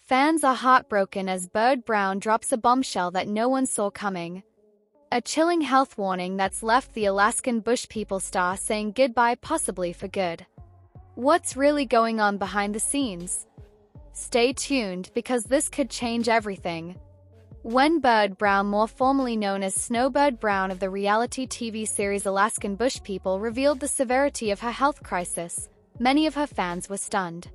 Fans are heartbroken as Bird Brown drops a bombshell that no one saw coming. A chilling health warning that's left the Alaskan bush people star saying goodbye, possibly for good. What's really going on behind the scenes? Stay tuned, because this could change everything. When Bird Brown, more formally known as Snowbird Brown of the reality TV series Alaskan Bush People, revealed the severity of her health crisis, many of her fans were stunned.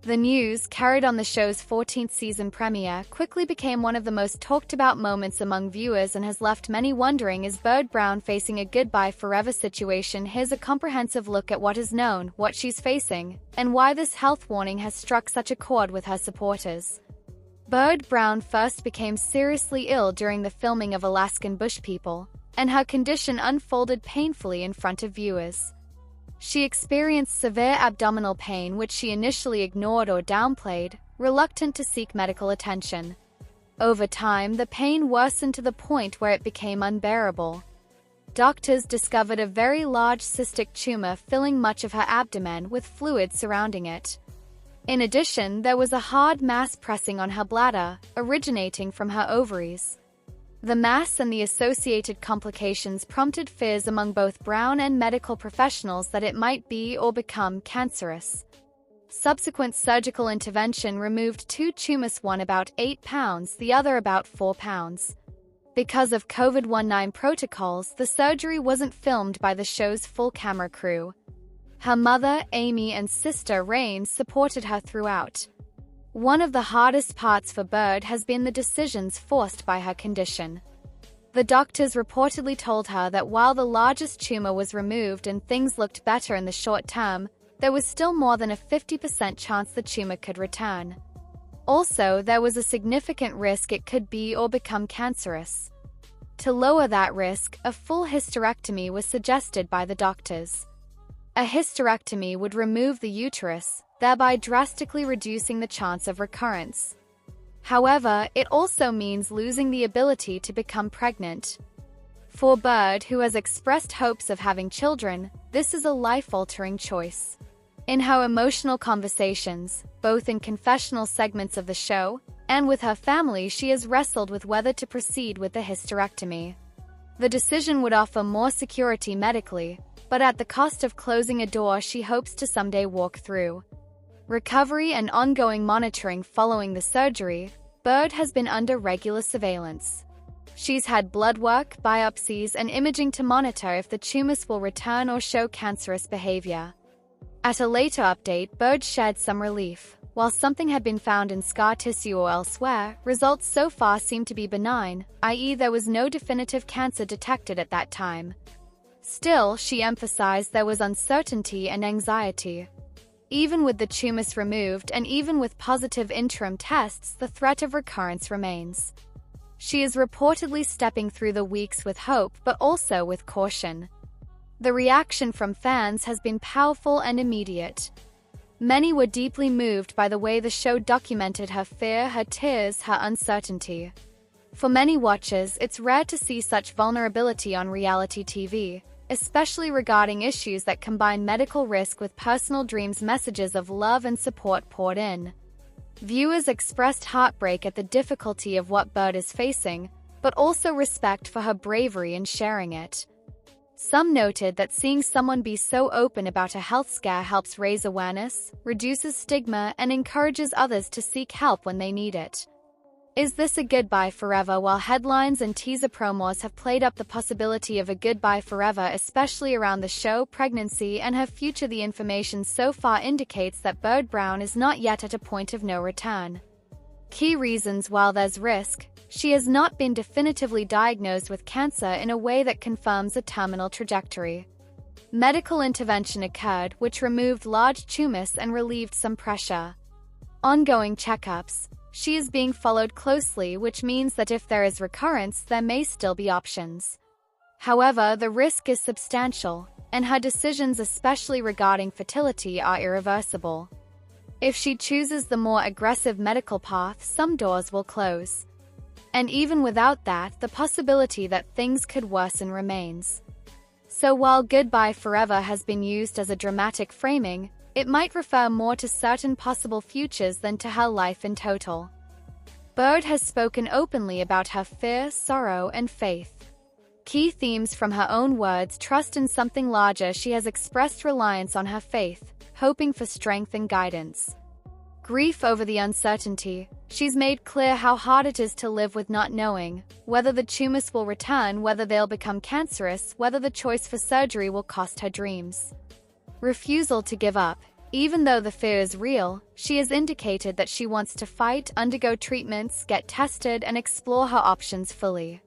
The news, carried on the show's 14th season premiere, quickly became one of the most talked about moments among viewers and has left many wondering, is Bird Brown facing a goodbye forever situation? Here's a comprehensive look at what is known, what she's facing, and why this health warning has struck such a chord with her supporters. Bird Brown first became seriously ill during the filming of Alaskan Bush People, and her condition unfolded painfully in front of viewers. She experienced severe abdominal pain, which she initially ignored or downplayed, reluctant to seek medical attention. Over time, the pain worsened to the point where it became unbearable. Doctors discovered a very large cystic tumor filling much of her abdomen, with fluid surrounding it. In addition, there was a hard mass pressing on her bladder, originating from her ovaries. The mass and the associated complications prompted fears among both Brown and medical professionals that it might be or become cancerous. Subsequent surgical intervention removed two tumors, one about 8 pounds, the other about 4 pounds. Because of COVID-19 protocols, the surgery wasn't filmed by the show's full camera crew. Her mother, Amy, and sister, Rain, supported her throughout. One of the hardest parts for Bird has been the decisions forced by her condition. The doctors reportedly told her that while the largest tumor was removed and things looked better in the short term, there was still more than a 50% chance the tumor could return. Also, there was a significant risk it could be or become cancerous. To lower that risk, a full hysterectomy was suggested by the doctors. A hysterectomy would remove the uterus, thereby drastically reducing the chance of recurrence. However, it also means losing the ability to become pregnant. For Bird, who has expressed hopes of having children, this is a life-altering choice. In her emotional conversations, both in confessional segments of the show and with her family, she has wrestled with whether to proceed with the hysterectomy. The decision would offer more security medically, but at the cost of closing a door she hopes to someday walk through. Recovery and ongoing monitoring following the surgery, Bird has been under regular surveillance. She's had blood work, biopsies, and imaging to monitor if the tumors will return or show cancerous behavior. At a later update, Bird shared some relief. While something had been found in scar tissue or elsewhere, results so far seem to be benign, i.e. there was no definitive cancer detected at that time. Still, she emphasized, there was uncertainty and anxiety. Even with the tumors removed and even with positive interim tests, the threat of recurrence remains. She is reportedly stepping through the weeks with hope, but also with caution. The reaction from fans has been powerful and immediate. Many were deeply moved by the way the show documented her fear, her tears, her uncertainty. For many watchers, it's rare to see such vulnerability on reality TV, especially regarding issues that combine medical risk with personal dreams. Messages of love and support poured in. Viewers expressed heartbreak at the difficulty of what Bird is facing, but also respect for her bravery in sharing it. Some noted that seeing someone be so open about a health scare helps raise awareness, reduces stigma, and encourages others to seek help when they need it. Is this a goodbye forever? While headlines and teaser promos have played up the possibility of a goodbye forever, especially around the show, pregnancy, and her future, the information so far indicates that Bird Brown is not yet at a point of no return. Key reasons: while there's risk, she has not been definitively diagnosed with cancer in a way that confirms a terminal trajectory. Medical intervention occurred, which removed large tumors and relieved some pressure. Ongoing checkups. She is being followed closely, which means that if there is recurrence, there may still be options. However, the risk is substantial, and her decisions, especially regarding fertility, are irreversible. If she chooses the more aggressive medical path, some doors will close. And even without that, the possibility that things could worsen remains. So while goodbye forever has been used as a dramatic framing, It might refer more to certain possible futures than to her life in total. Bird has spoken openly about her fear, sorrow, and faith. Key themes from her own words: trust in something larger. She has expressed reliance on her faith, hoping for strength and guidance. Grief over the uncertainty. She's made clear how hard it is to live with not knowing whether the tumors will return, whether they'll become cancerous, whether the choice for surgery will cost her dreams. Refusal to give up. Even though the fear is real, she has indicated that she wants to fight, undergo treatments, get tested, and explore her options fully.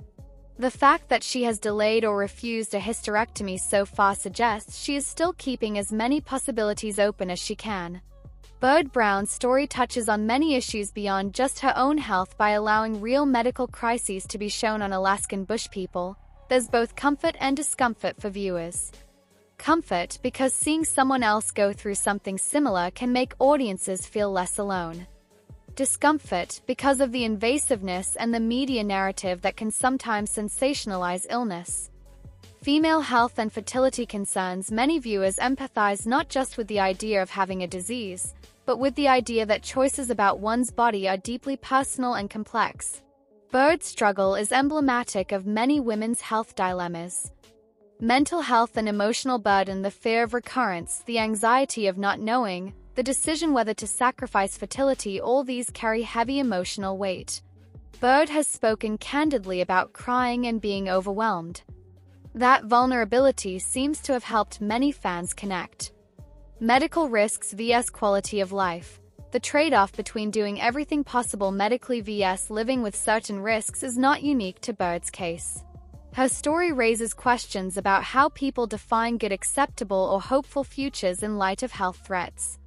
The fact that she has delayed or refused a hysterectomy so far suggests she is still keeping as many possibilities open as she can. Bird Brown's story touches on many issues beyond just her own health by allowing real medical crises to be shown on Alaskan bush people. There's both comfort and discomfort for viewers. Comfort, because seeing someone else go through something similar can make audiences feel less alone. Discomfort, because of the invasiveness and the media narrative that can sometimes sensationalize illness. Female health and fertility concerns. Many viewers empathize not just with the idea of having a disease, but with the idea that choices about one's body are deeply personal and complex. Bird's struggle is emblematic of many women's health dilemmas. Mental health and emotional burden, the fear of recurrence, the anxiety of not knowing, the decision whether to sacrifice fertility, all these carry heavy emotional weight. Bird has spoken candidly about crying and being overwhelmed. That vulnerability seems to have helped many fans connect. Medical risks vs quality of life. The trade-off between doing everything possible medically vs living with certain risks is not unique to Bird's case. Her story raises questions about how people define good, acceptable, or hopeful futures in light of health threats.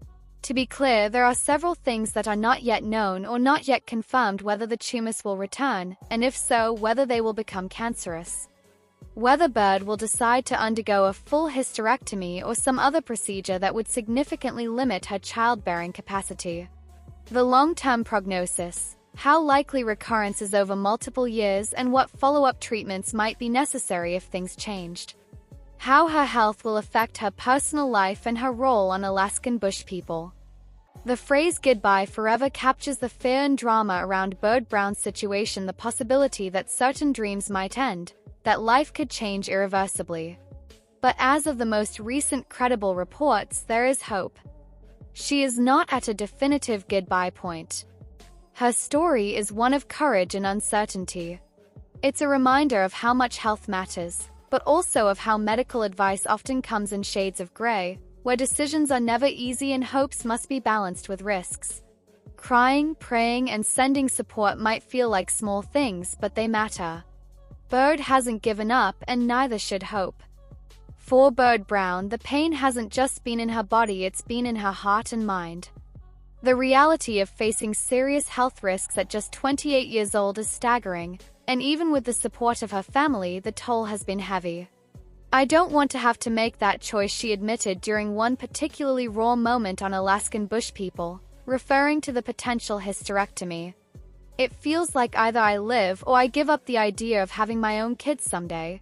To be clear, there are several things that are not yet known or not yet confirmed: whether the tumors will return, and if so, whether they will become cancerous. Whether Bird will decide to undergo a full hysterectomy or some other procedure that would significantly limit her childbearing capacity. The long-term prognosis. How likely recurrence is over multiple years, and what follow-up treatments might be necessary if things changed. How her health will affect her personal life and her role on Alaskan bush people. The phrase "goodbye forever" captures the fear and drama around Bird Brown's situation, the possibility that certain dreams might end, that life could change irreversibly. But as of the most recent credible reports, there is hope. She is not at a definitive goodbye point. Her story is one of courage and uncertainty. It's a reminder of how much health matters, but also of how medical advice often comes in shades of gray, where decisions are never easy and hopes must be balanced with risks. Crying, praying, and sending support might feel like small things, but they matter. Bird hasn't given up, and neither should hope. For Bird Brown, the pain hasn't just been in her body, it's been in her heart and mind. The reality of facing serious health risks at just 28 years old is staggering, and even with the support of her family, the toll has been heavy. "I don't want to have to make that choice," she admitted during one particularly raw moment on Alaskan bush people, referring to the potential hysterectomy. "It feels like either I live or I give up the idea of having my own kids someday."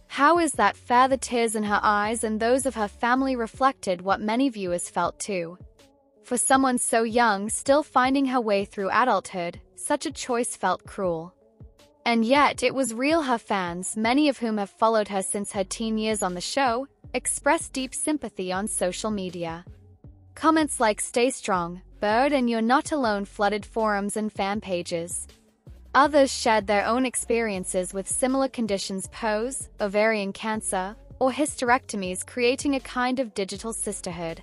How is that fair? The tears in her eyes and those of her family reflected what many viewers felt too. For someone so young, still finding her way through adulthood, such a choice felt cruel. And yet it was real. Her fans, many of whom have followed her since her teen years on the show, expressed deep sympathy on social media. Comments like "Stay strong, Bird, and you're not alone" flooded forums and fan pages. Others shared their own experiences with similar conditions: POS, ovarian cancer, or hysterectomies, creating a kind of digital sisterhood.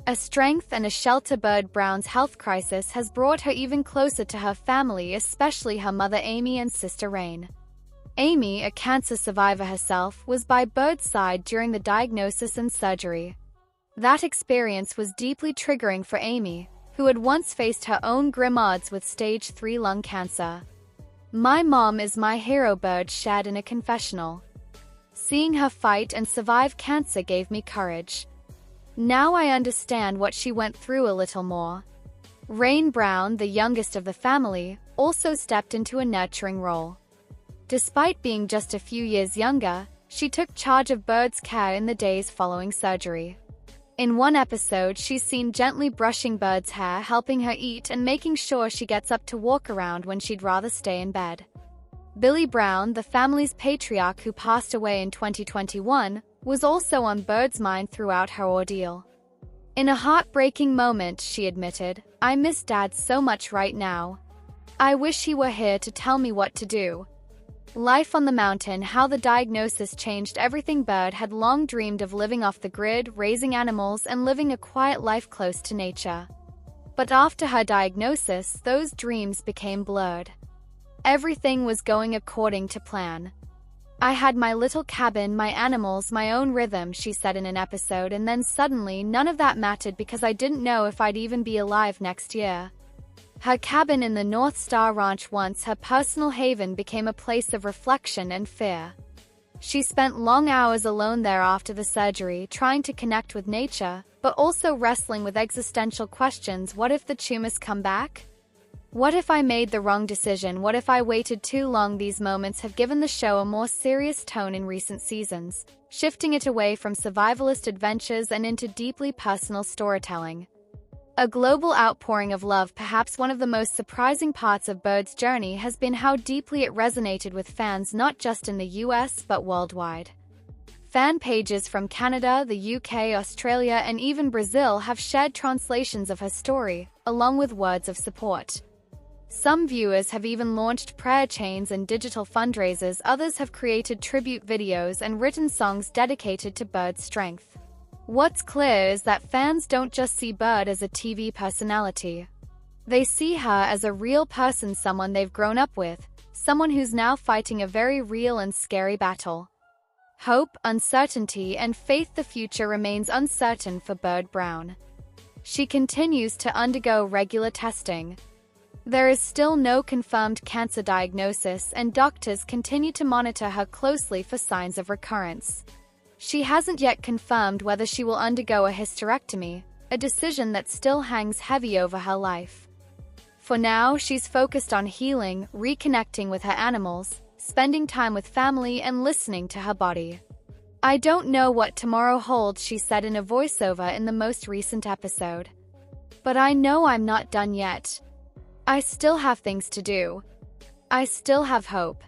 A strength and a shelter. Bird Brown's health crisis has brought her even closer to her family, especially her mother Amy and sister Rain. Amy, a cancer survivor herself, was by Bird's side during the diagnosis and surgery. That experience was deeply triggering for Amy, who had once faced her own grim odds with stage 3 lung cancer. "My mom is my hero," Bird shared in a confessional. "Seeing her fight and survive cancer gave me courage. Now I understand what she went through a little more." Rain Brown, the youngest of the family, also stepped into a nurturing role. Despite being just a few years younger, she took charge of Bird's care in the days following surgery. In one episode, she's seen gently brushing Bird's hair, helping her eat, and making sure she gets up to walk around when she'd rather stay in bed. Billy Brown, the family's patriarch who passed away in 2021, was also on Bird's mind throughout her ordeal. In a heartbreaking moment, she admitted, "I miss Dad so much right now. I wish he were here to tell me what to do." Life on the mountain, how the diagnosis changed everything. Bird had long dreamed of living off the grid, raising animals, and living a quiet life close to nature. But after her diagnosis, those dreams became blurred. Everything was going according to plan. "I had my little cabin, my animals, my own rhythm," she said in an episode, and then suddenly none of that mattered because I didn't know if I'd even be alive next year. Her cabin in the North Star Ranch, once her personal haven, became a place of reflection and fear. She spent long hours alone there after the surgery, trying to connect with nature, but also wrestling with existential questions. What if the tumors come back? What if I made the wrong decision? What if I waited too long? These moments have given the show a more serious tone in recent seasons, shifting it away from survivalist adventures and into deeply personal storytelling. A global outpouring of love. Perhaps one of the most surprising parts of Bird's journey has been how deeply it resonated with fans not just in the US but worldwide. Fan pages from Canada, the UK, Australia, and even Brazil have shared translations of her story, along with words of support. Some viewers have even launched prayer chains and digital fundraisers. Others have created tribute videos and written songs dedicated to Bird's strength. What's clear is that fans don't just see Bird as a TV personality. They see her as a real person, someone they've grown up with, someone who's now fighting a very real and scary battle. Hope, uncertainty, and faith. The future remains uncertain for Bird Brown. She continues to undergo regular testing. There is still no confirmed cancer diagnosis, and doctors continue to monitor her closely for signs of recurrence. She hasn't yet confirmed whether she will undergo a hysterectomy, a decision that still hangs heavy over her life. For now, she's focused on healing, reconnecting with her animals, spending time with family, and listening to her body. "I don't know what tomorrow holds," she said in a voiceover in the most recent episode. "But I know I'm not done yet. I still have things to do. I still have hope."